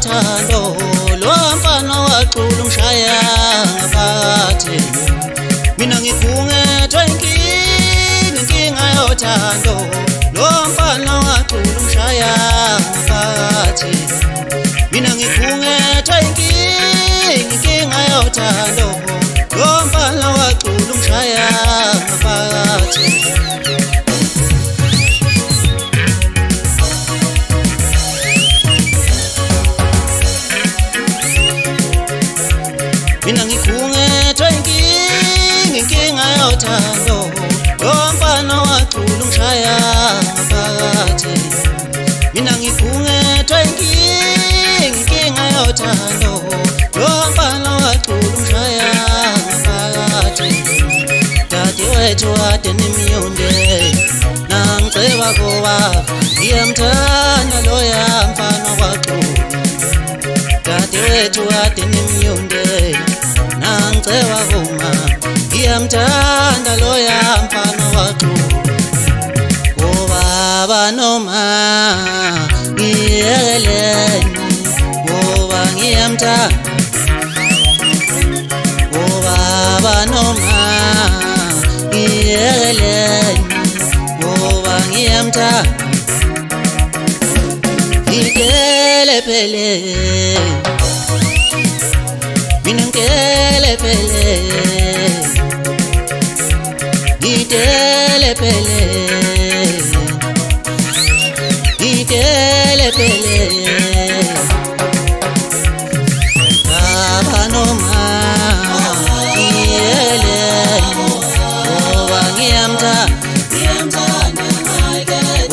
yothando lo mfana waqula umshaya ngaphakathi mina ngikhungethwa inkinga yothando lo mfana waqula umshaya ngaphakathi mina ngikhungethwa inkinga yothando lo mfana waqula umshaya ngaphakathi mina ngikhungethwa inkinga yothando lo mfana waqula umshaya ngaphakathi mina ngikhungethwa inkinga yothando lo mfana waqula umshaya ngaphakathi dadewethu ade nimyonde nangiceba koba ngiyamthanda loya mfana waqula dadewethu ade nimyonde nangiceba koba ngiyamthanda loya mfana waqula obaba noma ngiyekeleni ngoba ngiyamthanda obaba noma ngiyekeleni ngoba ngiyamthanda ngikelepele mina ngikelepele ngikelepele ngikelepele baba noma ngiyeleni ngoba ngiyamthanda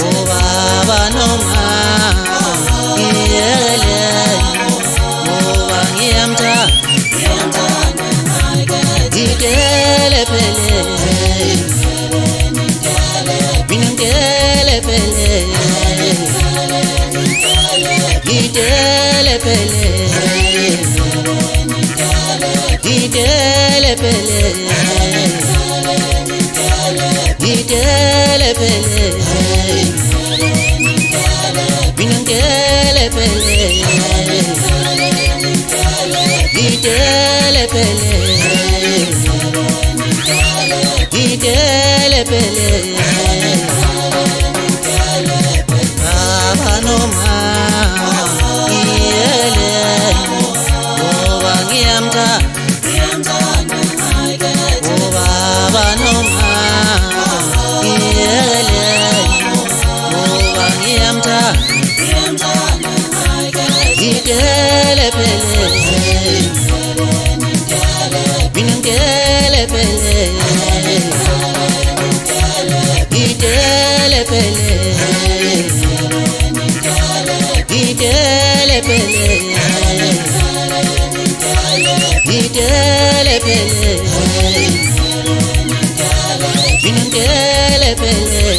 obaba noma ngiyeleni ngoba ngiyamthanda ngikelepele mina ngikelepele ngikelepele ngikelepele ngikelepele mina ngikelepele ngikelepele ngikelepele baba noma ngiyeleni ngoba ngiyamthanda obaba noma ngiyeleni ngoba ngiyamthanda ngikelepele mina ngikelepele ngikelepele ngikelepele ngikelepele mina ngikelepele